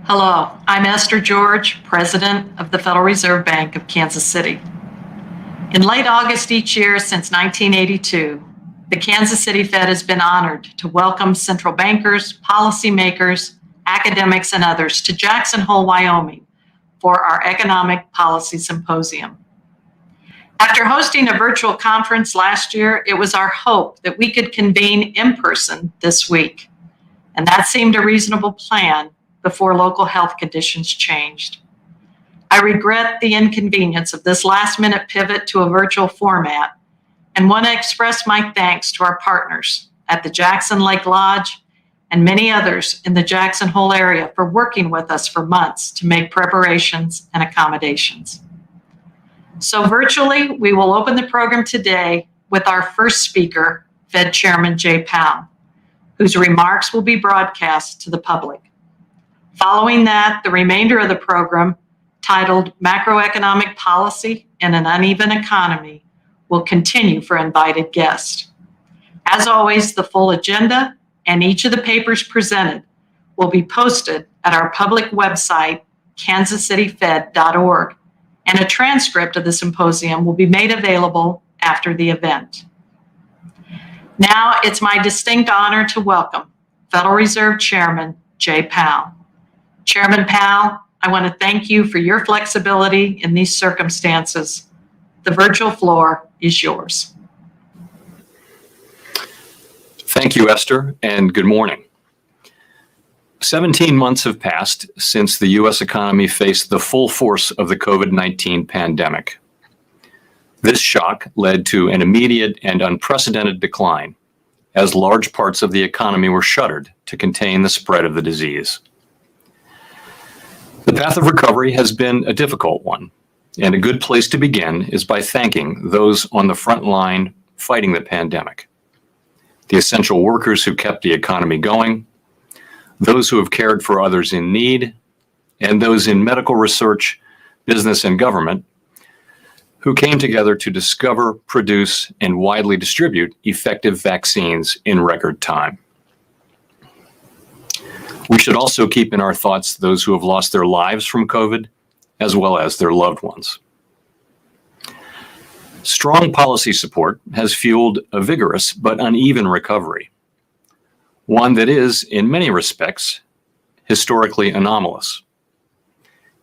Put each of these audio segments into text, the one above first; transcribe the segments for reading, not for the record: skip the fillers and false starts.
Hello, I'm Esther George, President of the Federal Reserve Bank of Kansas City. In late August each year since 1982, the Kansas City Fed has been honored to welcome central bankers, policymakers, academics, and others to Jackson Hole, Wyoming for our Economic Policy Symposium. After hosting a virtual conference last year, it was our hope that we could convene in person this week, and that seemed a reasonable plan before local health conditions changed. I regret the inconvenience of this last-minute pivot to a virtual format and want to express my thanks to our partners at the Jackson Lake Lodge and many others in the Jackson Hole area for working with us for months to make preparations and accommodations. So virtually, we will open the program today with our first speaker, Fed Chairman Jay Powell, whose remarks will be broadcast to the public. Following that, the remainder of the program, titled Macroeconomic Policy in an Uneven Economy, will continue for invited guests. As always, the full agenda and each of the papers presented will be posted at our public website, kansascityfed.org, and a transcript of the symposium will be made available after the event. Now, it's my distinct honor to welcome Federal Reserve Chairman Jay Powell. Chairman Powell, I want to thank you for your flexibility in these circumstances. The virtual floor is yours. Thank you, Esther, and good morning. 17 months have passed since the U.S. economy faced the full force of the COVID-19 pandemic. This shock led to an immediate and unprecedented decline, as large parts of the economy were shuttered to contain the spread of the disease. The path of recovery has been a difficult one, and a good place to begin is by thanking those on the front line fighting the pandemic. The essential workers who kept the economy going, those who have cared for others in need, and those in medical research, business, and government who came together to discover, produce, and widely distribute effective vaccines in record time. We should also keep in our thoughts those who have lost their lives from COVID, as well as their loved ones. Strong policy support has fueled a vigorous but uneven recovery, one that is, in many respects, historically anomalous.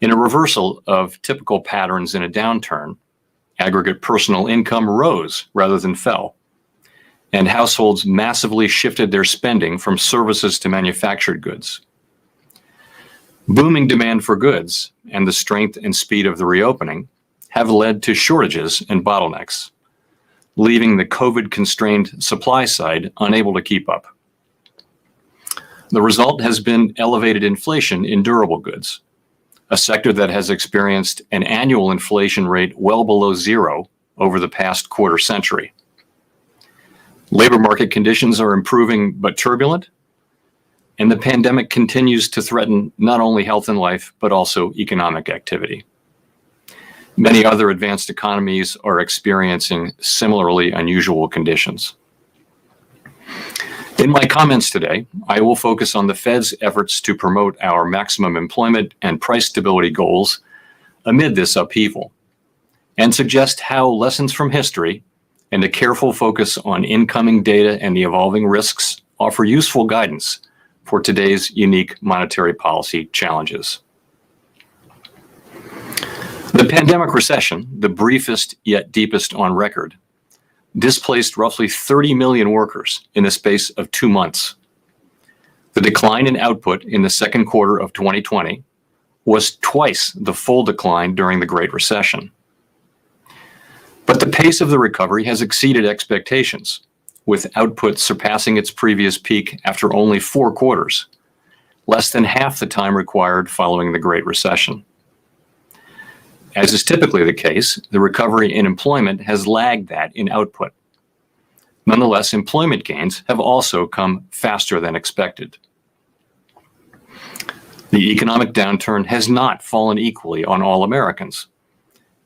In a reversal of typical patterns in a downturn, aggregate personal income rose rather than fell, and households massively shifted their spending from services to manufactured goods. Booming demand for goods and the strength and speed of the reopening have led to shortages and bottlenecks, leaving the COVID-constrained supply side unable to keep up. The result has been elevated inflation in durable goods, a sector that has experienced an annual inflation rate well below zero over the past quarter century. Labor market conditions are improving but turbulent, and the pandemic continues to threaten not only health and life, but also economic activity. Many other advanced economies are experiencing similarly unusual conditions. In my comments today, I will focus on the Fed's efforts to promote our maximum employment and price stability goals amid this upheaval, and suggest how lessons from history and a careful focus on incoming data and the evolving risks offer useful guidance for today's unique monetary policy challenges. The pandemic recession, the briefest yet deepest on record, displaced roughly 30 million workers in the space of 2 months. The decline in output in the second quarter of 2020 was twice the full decline during the Great Recession. But the pace of the recovery has exceeded expectations, with output surpassing its previous peak after only 4 quarters, less than half the time required following the Great Recession. As is typically the case, the recovery in employment has lagged that in output. Nonetheless, employment gains have also come faster than expected. The economic downturn has not fallen equally on all Americans,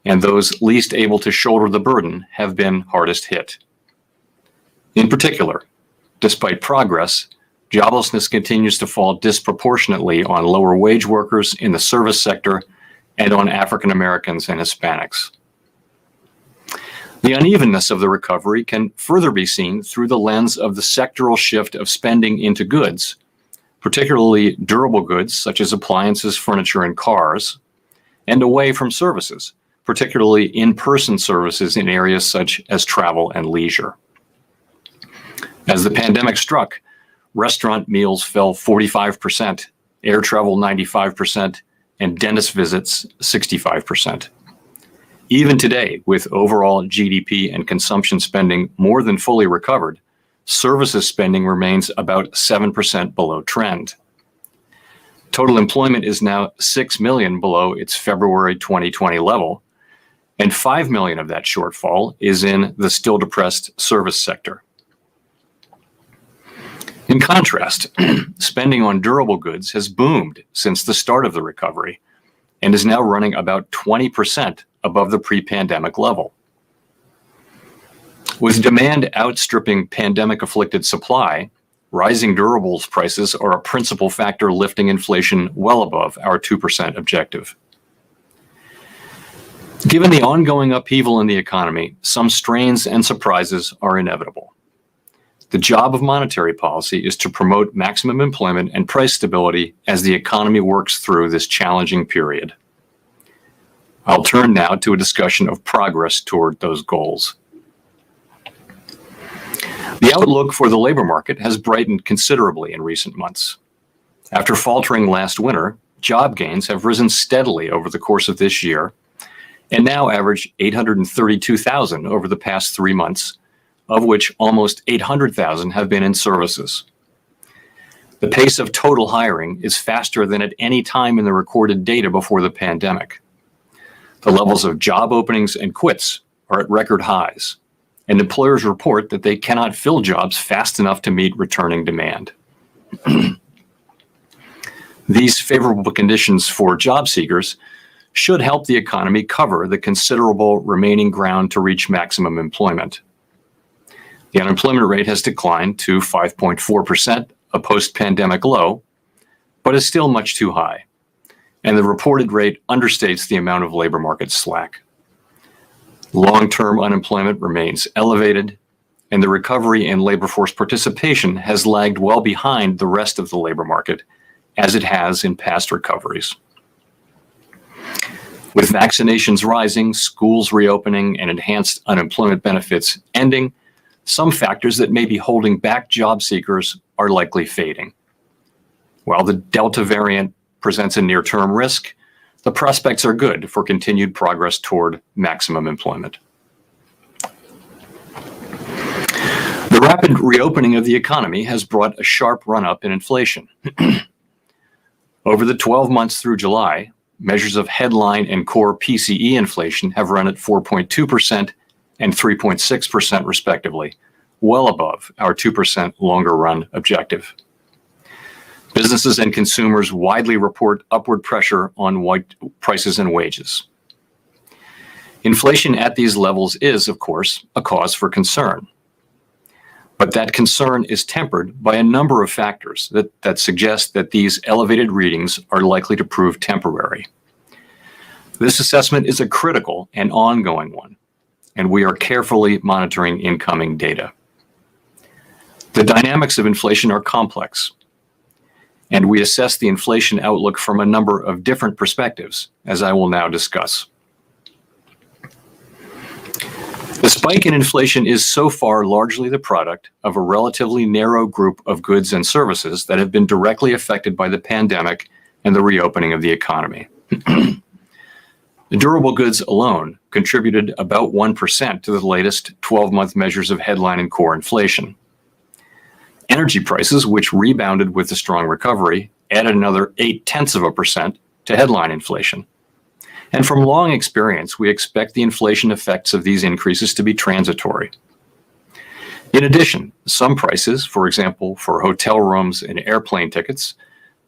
and those least able to shoulder the burden have been hardest hit. In particular, despite progress, joblessness continues to fall disproportionately on lower wage workers in the service sector and on African Americans and Hispanics. The unevenness of the recovery can further be seen through the lens of the sectoral shift of spending into goods, particularly durable goods such as appliances, furniture, and cars, and away from services, particularly in-person services in areas such as travel and leisure. As the pandemic struck, restaurant meals fell 45%, air travel 95%, and dentist visits 65%. Even today, with overall GDP and consumption spending more than fully recovered, services spending remains about 7% below trend. Total employment is now 6 million below its February 2020 level, and 5 million of that shortfall is in the still depressed service sector. In contrast, spending on durable goods has boomed since the start of the recovery and is now running about 20% above the pre-pandemic level. With demand outstripping pandemic-afflicted supply, rising durables prices are a principal factor lifting inflation well above our 2% objective. Given the ongoing upheaval in the economy, some strains and surprises are inevitable. The job of monetary policy is to promote maximum employment and price stability as the economy works through this challenging period. I'll turn now to a discussion of progress toward those goals. The outlook for the labor market has brightened considerably in recent months. After faltering last winter, job gains have risen steadily over the course of this year and now average 832,000 over the past 3 months, of which almost 800,000 have been in services. The pace of total hiring is faster than at any time in the recorded data before the pandemic. The levels of job openings and quits are at record highs, and employers report that they cannot fill jobs fast enough to meet returning demand. These favorable conditions for job seekers should help the economy cover the considerable remaining ground to reach maximum employment. The unemployment rate has declined to 5.4%, a post-pandemic low, but is still much too high, and the reported rate understates the amount of labor market slack. Long-term unemployment remains elevated, and the recovery in labor force participation has lagged well behind the rest of the labor market, as it has in past recoveries. With vaccinations rising, schools reopening, and enhanced unemployment benefits ending, some factors that may be holding back job seekers are likely fading. While the Delta variant presents a near-term risk, the prospects are good for continued progress toward maximum employment. The rapid reopening of the economy has brought a sharp run-up in inflation. Over the 12 months through July, measures of headline and core PCE inflation have run at 4.2% and 3.6% respectively, well above our 2% longer run objective. Businesses and consumers widely report upward pressure on prices and wages. Inflation at these levels is, of course, a cause for concern. But that concern is tempered by a number of factors that suggest that these elevated readings are likely to prove temporary. This assessment is a critical and ongoing one, and we are carefully monitoring incoming data. The dynamics of inflation are complex, and we assess the inflation outlook from a number of different perspectives, as I will now discuss. The spike in inflation is so far largely the product of a relatively narrow group of goods and services that have been directly affected by the pandemic and the reopening of the economy. The durable goods alone contributed about 1% to the latest 12-month measures of headline and core inflation. Energy prices, which rebounded with the strong recovery, added another 0.8% to headline inflation. And from long experience, we expect the inflation effects of these increases to be transitory. In addition, some prices, for example, for hotel rooms and airplane tickets,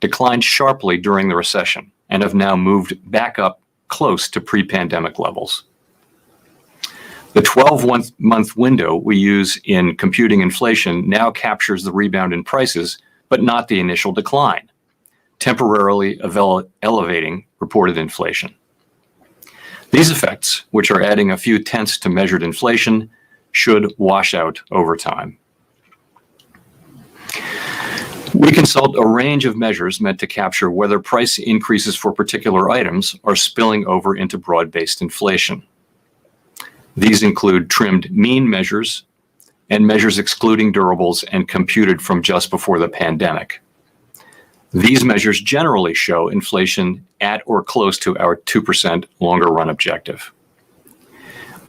declined sharply during the recession and have now moved back up close to pre-pandemic levels. The 12-month window we use in computing inflation now captures the rebound in prices but not the initial decline, temporarily elevating reported inflation. These effects, which are adding a few tenths to measured inflation, should wash out over time. We consult a range of measures meant to capture whether price increases for particular items are spilling over into broad-based inflation. These include trimmed mean measures and measures excluding durables and computed from just before the pandemic. These measures generally show inflation at or close to our 2% longer run objective.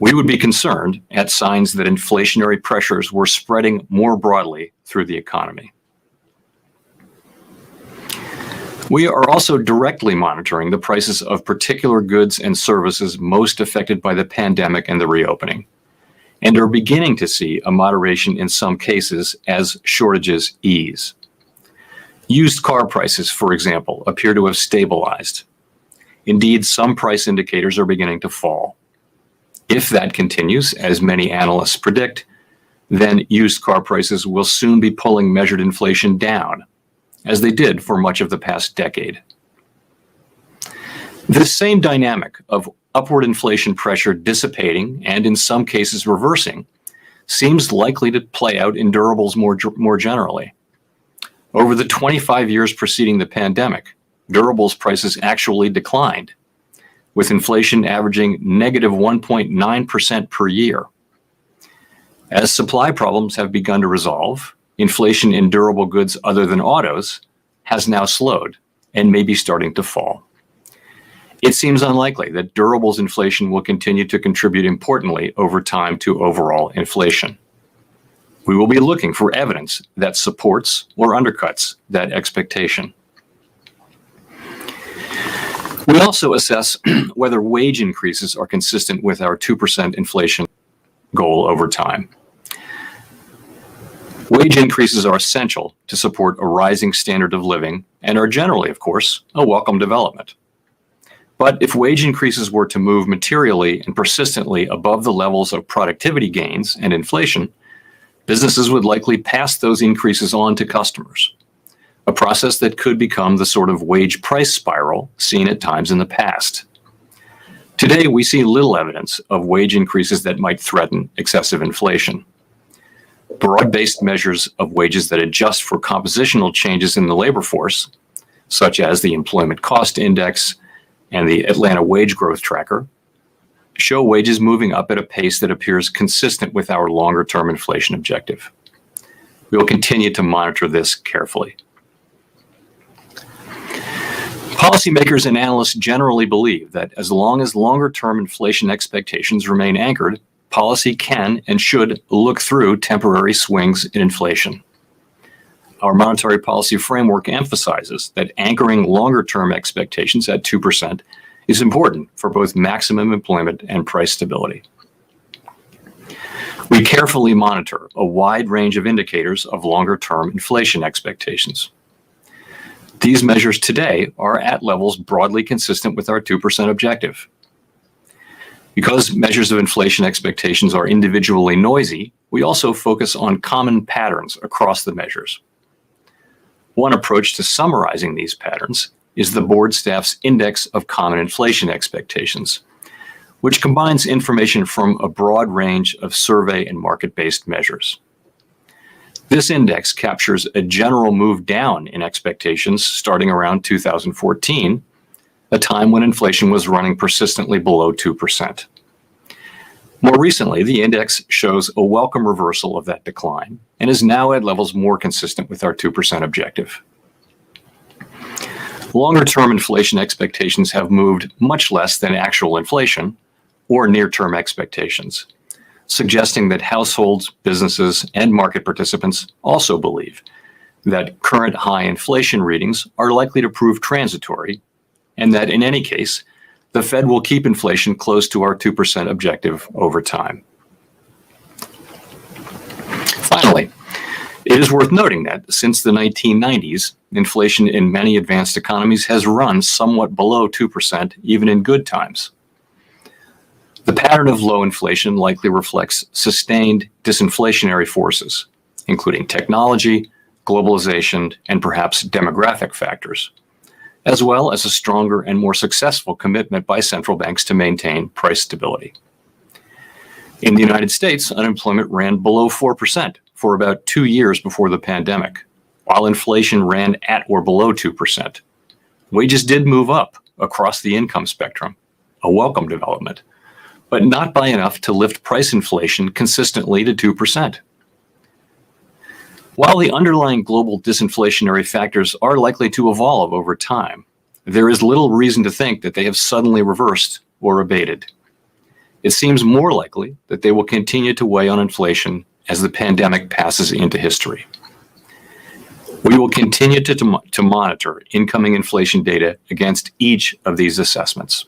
We would be concerned at signs that inflationary pressures were spreading more broadly through the economy. We are also directly monitoring the prices of particular goods and services most affected by the pandemic and the reopening, and are beginning to see a moderation in some cases as shortages ease. Used car prices, for example, appear to have stabilized. Indeed, some price indicators are beginning to fall. If that continues, as many analysts predict, then used car prices will soon be pulling measured inflation down, as they did for much of the past decade. This same dynamic of upward inflation pressure dissipating and in some cases reversing seems likely to play out in durables more generally. Over the 25 years preceding the pandemic, durables prices actually declined, with inflation averaging negative 1.9% per year. As supply problems have begun to resolve, inflation in durable goods other than autos has now slowed and may be starting to fall. It seems unlikely that durables inflation will continue to contribute importantly over time to overall inflation. We will be looking for evidence that supports or undercuts that expectation. We also assess whether wage increases are consistent with our 2% inflation goal over time. Wage increases are essential to support a rising standard of living and are generally, of course, a welcome development. But if wage increases were to move materially and persistently above the levels of productivity gains and inflation, businesses would likely pass those increases on to customers, a process that could become the sort of wage price spiral seen at times in the past. Today, we see little evidence of wage increases that might threaten excessive inflation. Broad-based measures of wages that adjust for compositional changes in the labor force, such as the Employment Cost Index and the Atlanta Wage Growth Tracker, show wages moving up at a pace that appears consistent with our longer-term inflation objective. We will continue to monitor this carefully. Policymakers and analysts generally believe that as long as longer-term inflation expectations remain anchored, policy can and should look through temporary swings in inflation. Our monetary policy framework emphasizes that anchoring longer-term expectations at 2% is important for both maximum employment and price stability. We carefully monitor a wide range of indicators of longer-term inflation expectations. These measures today are at levels broadly consistent with our 2% objective. Because measures of inflation expectations are individually noisy, we also focus on common patterns across the measures. One approach to summarizing these patterns is the board staff's Index of Common Inflation Expectations, which combines information from a broad range of survey and market-based measures. This index captures a general move down in expectations starting around 2014, a time when inflation was running persistently below 2%. More recently, the index shows a welcome reversal of that decline and is now at levels more consistent with our 2% objective. Longer-term inflation expectations have moved much less than actual inflation or near-term expectations, suggesting that households, businesses, and market participants also believe that current high inflation readings are likely to prove transitory, and that in any case, the Fed will keep inflation close to our 2% objective over time. Finally, it is worth noting that since the 1990s, inflation in many advanced economies has run somewhat below 2%, even in good times. The pattern of low inflation likely reflects sustained disinflationary forces, including technology, globalization, and perhaps demographic factors, as well as a stronger and more successful commitment by central banks to maintain price stability. In the United States, unemployment ran below 4% for about 2 years before the pandemic, while inflation ran at or below 2%. Wages did move up across the income spectrum, a welcome development, but not by enough to lift price inflation consistently to 2%. While the underlying global disinflationary factors are likely to evolve over time, there is little reason to think that they have suddenly reversed or abated. It seems more likely that they will continue to weigh on inflation as the pandemic passes into history. We will continue to monitor incoming inflation data against each of these assessments.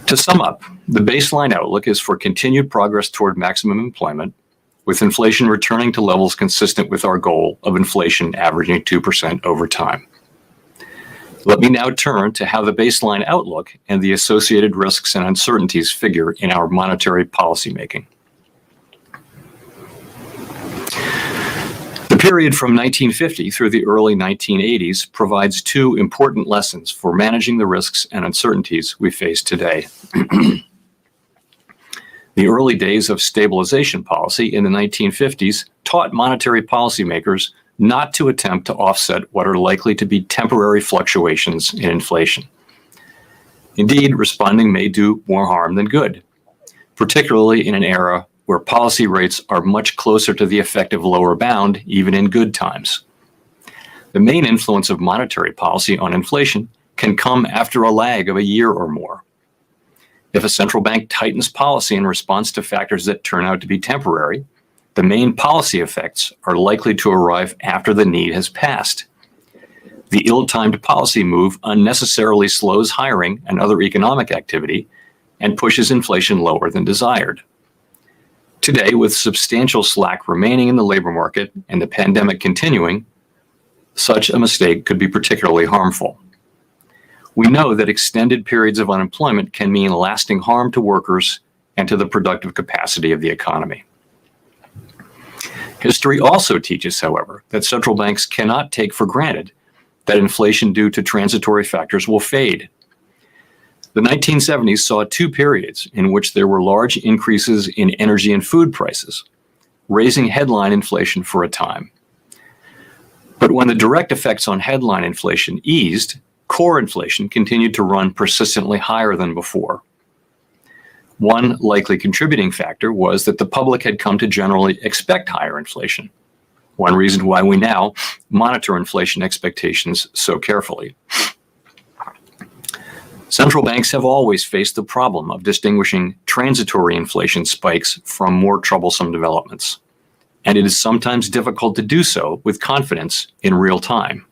To sum up, the baseline outlook is for continued progress toward maximum employment, with inflation returning to levels consistent with our goal of inflation averaging 2% over time. Let me now turn to how the baseline outlook and the associated risks and uncertainties figure in our monetary policy making. The period from 1950 through the early 1980s provides two important lessons for managing the risks and uncertainties we face today. The early days of stabilization policy in the 1950s taught monetary policymakers not to attempt to offset what are likely to be temporary fluctuations in inflation. Indeed, responding may do more harm than good, particularly in an era where policy rates are much closer to the effective lower bound, even in good times. The main influence of monetary policy on inflation can come after a lag of a year or more. If a central bank tightens policy in response to factors that turn out to be temporary, the main policy effects are likely to arrive after the need has passed. The ill-timed policy move unnecessarily slows hiring and other economic activity and pushes inflation lower than desired. Today, with substantial slack remaining in the labor market and the pandemic continuing, such a mistake could be particularly harmful. We know that extended periods of unemployment can mean lasting harm to workers and to the productive capacity of the economy. History also teaches, however, that central banks cannot take for granted that inflation due to transitory factors will fade. The 1970s saw two periods in which there were large increases in energy and food prices, raising headline inflation for a time. But when the direct effects on headline inflation eased, core inflation continued to run persistently higher than before. One likely contributing factor was that the public had come to generally expect higher inflation, one reason why we now monitor inflation expectations so carefully. Central banks have always faced the problem of distinguishing transitory inflation spikes from more troublesome developments, and it is sometimes difficult to do so with confidence in real time.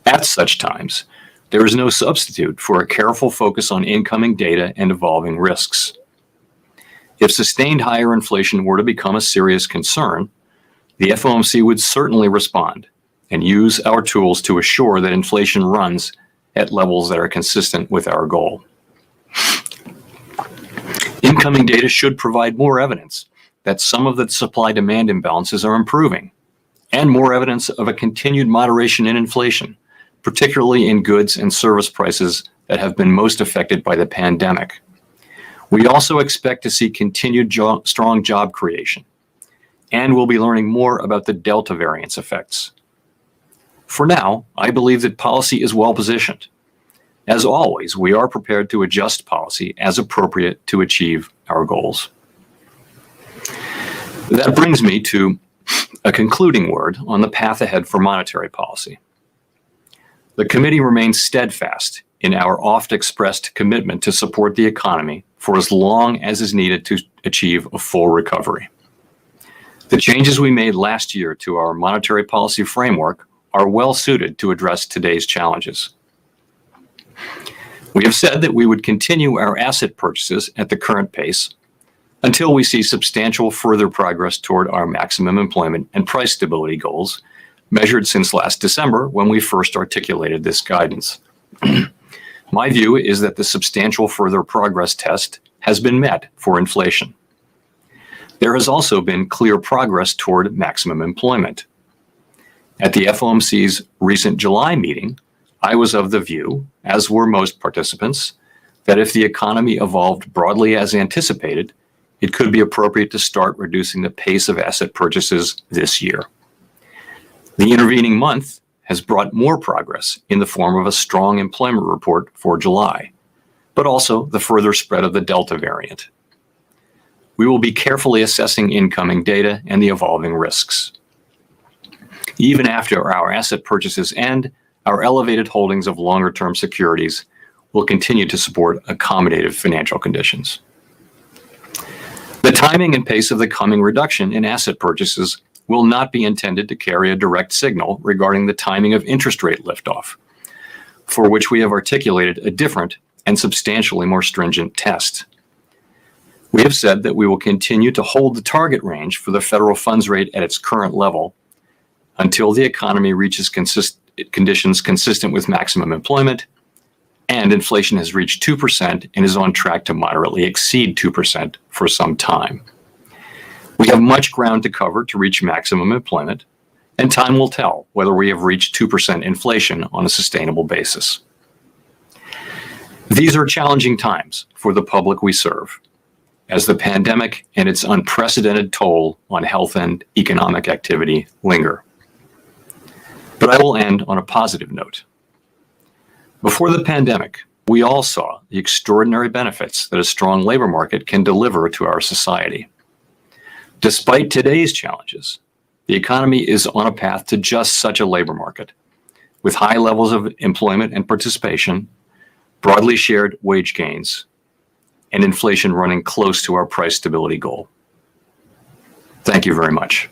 At such times, there is no substitute for a careful focus on incoming data and evolving risks. If sustained higher inflation were to become a serious concern, the FOMC would certainly respond and use our tools to assure that inflation runs at levels that are consistent with our goal. Incoming data should provide more evidence that some of the supply-demand imbalances are improving, and more evidence of a continued moderation in inflation, particularly in goods and service prices that have been most affected by the pandemic. We also expect to see continued strong job creation, and we'll be learning more about the Delta variant's effects. For now, I believe that policy is well positioned. As always, we are prepared to adjust policy as appropriate to achieve our goals. That brings me to a concluding word on the path ahead for monetary policy. The committee remains steadfast in our oft-expressed commitment to support the economy for as long as is needed to achieve a full recovery. The changes we made last year to our monetary policy framework are well suited to address today's challenges. We have said that we would continue our asset purchases at the current pace until we see substantial further progress toward our maximum employment and price stability goals, measured since last December when we first articulated this guidance. My view is that the substantial further progress test has been met for inflation. There has also been clear progress toward maximum employment, At the FOMC's recent July meeting, I was of the view, as were most participants, that if the economy evolved broadly as anticipated, it could be appropriate to start reducing the pace of asset purchases this year. The intervening month has brought more progress in the form of a strong employment report for July, but also the further spread of the Delta variant. We will be carefully assessing incoming data and the evolving risks. Even after our asset purchases end, our elevated holdings of longer-term securities will continue to support accommodative financial conditions. The timing and pace of the coming reduction in asset purchases will not be intended to carry a direct signal regarding the timing of interest rate liftoff, for which we have articulated a different and substantially more stringent test. We have said that we will continue to hold the target range for the federal funds rate at its current level until the economy reaches conditions consistent with maximum employment and inflation has reached 2% and is on track to moderately exceed 2% for some time. We have much ground to cover to reach maximum employment, and time will tell whether we have reached 2% inflation on a sustainable basis. These are challenging times for the public we serve, as the pandemic and its unprecedented toll on health and economic activity linger. But I will end on a positive note. Before the pandemic, we all saw the extraordinary benefits that a strong labor market can deliver to our society. Despite today's challenges, the economy is on a path to just such a labor market, with high levels of employment and participation, broadly shared wage gains, and inflation running close to our price stability goal. Thank you very much.